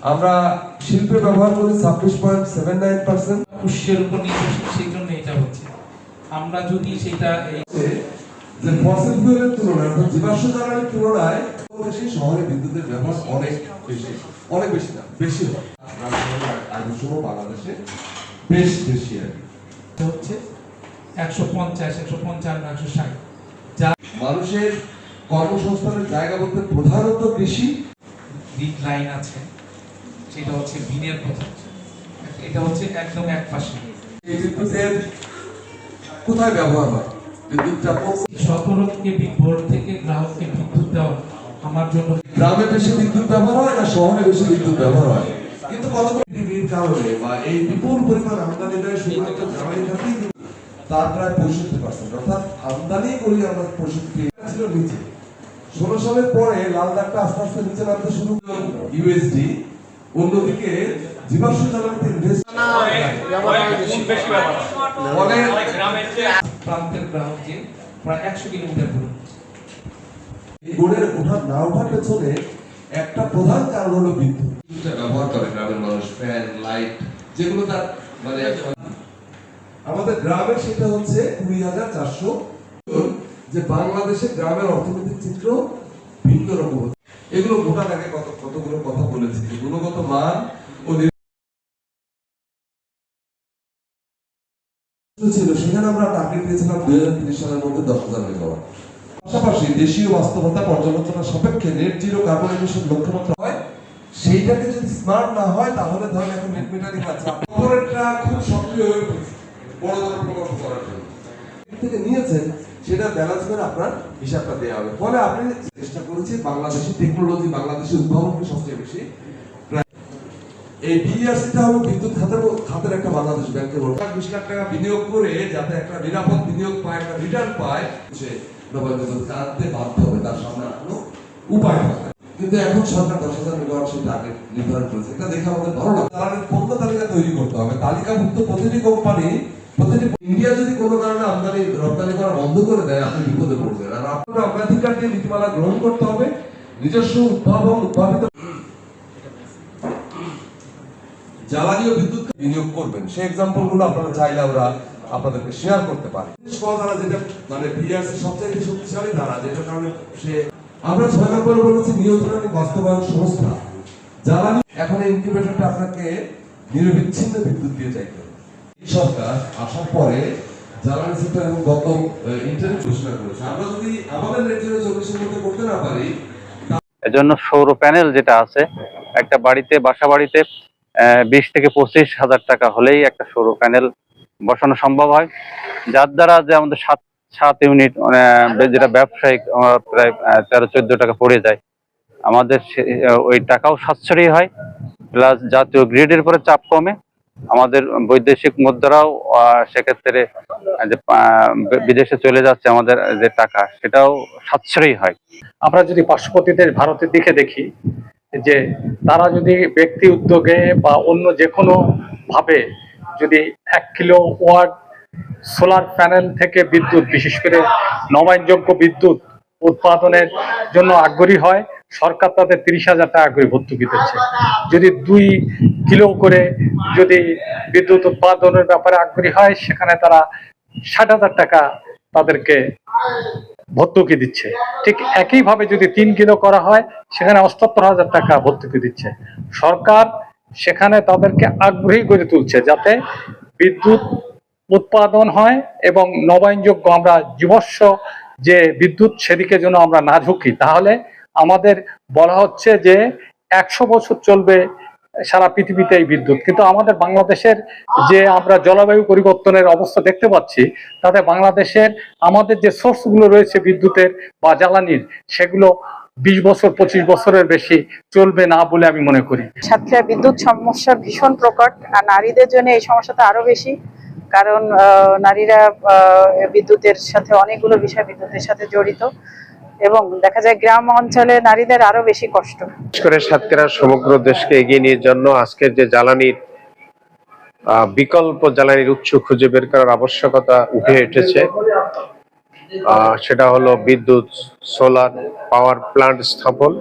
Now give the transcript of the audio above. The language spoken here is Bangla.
আমরা শিল্পে ব্যবহার করি 26.79%। পুষ্যের উপর নির্ভরশীল, সেই জন্য এটা হচ্ছে। আমরা যদি সেটা যে ফসিল ফুয়েলের তুলনায় অর্থাৎ জীবাশ্ম জ্বালানির তুলনায় শহরে বিদ্যুতের ব্যবহার অনেক বেশি না বেশি হয়। আয়ুষ্য বাংলাদেশে বেশ বেশি হচ্ছে 150, 155, 160। যা মানুষের কর্মসংস্থানের জায়গা বলতে প্রধানত কৃষি। গ্রিন লাইন আছে, সেটা হচ্ছে বিনের কথা। এটা হচ্ছে একদম এক পাশে। এই বিদ্যুতের কোথায় ব্যবহার হয়? বিদ্যুৎটা 17 কেভি ভোল্ট থেকে গ্রাহককে বিদ্যুৎ দেওয়া আমার জন্য। গ্রামে বেশি বিদ্যুৎ ব্যবহার হয় না শহরে বেশি বিদ্যুৎ ব্যবহার হয়? কিন্তু কতগুলো কারণে বা এই বিপুল পরিমাণ আমদানি দেয় শুধুমাত্র জ্বালানি খাতেই তার প্রায় 65%, অর্থাৎ আমদানি করি আমরা 65 ছিল নিচে। 16 সালের পরে লাল দাগটা আস্তে আস্তে নিচে নামতে শুরু করলো ইউএসডি। অন্যদিকে জীবাশ্ম জ্বালানিতে ইনভেস্ট প্রান্তের গ্রাহক যে প্রায় 100 কিলোমিটার দূরে। এই গড়ের ওঠার না ওঠার পেছনে একটা প্রধান কারণ হলো বিদ্যুৎ। ব্যবহার করে গ্রামের মানুষ, ফ্যান, লাইট, যেগুলো তার মানে আমাদের গ্রামের সেটা হচ্ছে 20,400। যে বাংলাদেশে গ্রামের অর্থনৈতিক চিত্র ভিন্ন রকম। এগুলো ভোটার আগে কতগুলো কথা বলেছি, গুণগত মান ও ছিল। সেখানে আমরা টার্গেট দিয়েছিলাম 2030 সালের মধ্যে 10,000 মেগাওয়াট। পাশাপাশি দেশীয় বাস্তবতা পর্যালোচনা সাপেক্ষে নেট জিরো কার্বন এমিশন লক্ষ্যমাত্রা হয়। সেইটাকে যদি স্মার্ট না হয় তাহলে ধরেন এখন নেট মিটারিং আছে, কর্পোরেটরা খুব সক্রিয় হয়ে পড়েছে বড় বড় প্রকল্প করার জন্য। থেকে নিয়েছেন সেটা ব্যালেন্স করে আপনার হিসাবটা দেওয়া হবে। ফলে আপনি চেষ্টা করেছি বাংলাদেশি টেকনোলজি, বাংলাদেশি উদ্ভাবনকে সবচেয়ে বেশি। এই বিইআরসিটা হলো বিদ্যুৎ খাতের একটা বাংলাদেশ ব্যাংকের 20 লাখ টাকা বিনিয়োগ করে যাতে একটা নিরাপদ বিনিয়োগ পায়, একটা রিটার্ন পায়, সে নবায়ন বিদ্যুৎ আনতে বাধ্য হবে, তার সামনে কোনো উপায় থাকে। কিন্তু এখন সরকার 10,000 মেগাওয়াট সেই টার্গেট নির্ধারণ করেছে। এটা দেখে আমাদের ভালো লাগে। জ্বালানির পণ্য তালিকা তৈরি করতে হবে। তালিকাভুক্ত প্রতিটি কোম্পানি, ইন্ডিয়া যদি কোনো কারণে আমদানি রপ্তানি করা বন্ধ করে দেয়, আপনি বিপদে পড়বেন। আর আপনার অগ্রাধিকার দিয়ে নীতিমালা গ্রহণ করতে হবে। নিজস্ব উদ্ভাবিত জ্বালানি ও বিদ্যুৎ বিনিয়োগ করবেন। সেই এক্সাম্পল গুলো আপনারা চাইলে আমরা আপনাদেরকে শেয়ার করতে পারি। ধারা যেটা মানে বিইআরসি সবচেয়ে শক্তিশালী ধারা, যেটা কারণে সে আমরা 6 নম্বরে বলেছি নিয়ন্ত্রণ বাস্তবায়ন সংস্থা জ্বালানি। এখন এই ইনকিউবেটরটা আপনাকে নিরবিচ্ছিন্ন বিদ্যুৎ দিয়ে চাইতে হবে। সরকার আসার পরে জ্বালানি সেক্টর এবং গত ইন্টারনেট ঘোষণা করেছে। আমরা যদি আমাদের নেট জিরো 40 এর মধ্যে করতে না পারি, এজন্য সৌর প্যানেল যেটা আছে একটা বাড়িতে, বাসা বাড়িতে 20 থেকে 25,000 টাকা হলেই একটা সৌর প্যানেল বসানো সম্ভব হয়, যার দ্বারা যে আমাদের 7 ইউনিট যেটা ব্যবসায়িক প্রায় 13-14 টাকা পড়ে যায়, আমাদের ওই টাকাও সাশ্রয়ী হয়, প্লাস জাতীয় গ্রিডের উপরে চাপ কমে, আমাদের বৈদেশিক মুদ্রাও সেক্ষেত্রে যে বিদেশে চলে যাচ্ছে আমাদের যে টাকা, সেটাও সাশ্রয়ী হয়। আমরা যদি পার্শ্ববর্তীদের ভারতের দিকে দেখি, যে তারা যদি ব্যক্তি উদ্যোগে বা অন্য যে কোনো ভাবে যদি 1 কিলোওয়াট সোলার প্যানেল থেকে বিদ্যুৎ, বিশেষ করে নবায়নযোগ্য বিদ্যুৎ উৎপাদনের জন্য আগ্রহী হয়, সরকার তাদের 30,000 টাকা করে ভর্তুকি দিচ্ছে। যদি 2 কিলো করে যদি বিদ্যুৎ উৎপাদনের ব্যাপারে আগ্রহী হয়, সেখানে তারা 60,000 টাকা তাদেরকে ভর্তুকি দিচ্ছে। ঠিক একইভাবে যদি 3 কিলো করা হয়, সেখানে 78,000 টাকা ভর্তুকি দিচ্ছে। সরকার সেখানে তাদেরকে আগ্রহী করে তুলছে যাতে বিদ্যুৎ উৎপাদন হয় এবং নবায়নযোগ্য আমরা জীবাশ্ম যে বিদ্যুৎ সেদিকে যেন আমরা না ঝুঁকি। তাহলে আমাদের বলা হচ্ছে যে 100 বছর চলবে সারা পৃথিবীতে এই বিদ্যুৎ, কিন্তু আমাদের বাংলাদেশের যে আমরা জলবায়ু পরিবর্তনের অবস্থা দেখতে পাচ্ছি, তাতে বাংলাদেশের আমাদের যে সোর্সগুলো রয়েছে বিদ্যুতের বা জ্বালানির, সেগুলো 20 বছর 25 বছরের বেশি চলবে না বলে আমি মনে করি। সাতক্ষীরা বিদ্যুৎ সমস্যা ভীষণ প্রকট, আর নারীদের জন্য এই সমস্যাটা আরো বেশি, কারণ নারীরা বিদ্যুতের সাথে অনেকগুলো বিষয় বিদ্যুতের সাথে জড়িত, এবং দেখা যায় গ্রাম অঞ্চলে নারীদের আরো বেশি কষ্ট। বিশেষ করে সাতক্ষীরা সমগ্র দেশকে এগিয়ে নিয়ে জন্য আজকের যে জ্বালানির বিকল্প জ্বালানির উৎস খুঁজে বের করার আবশ্যকতা উঠে এসেছে, সেটা হলো বিদ্যুৎ, সোলার পাওয়ার প্লান্ট স্থাপন।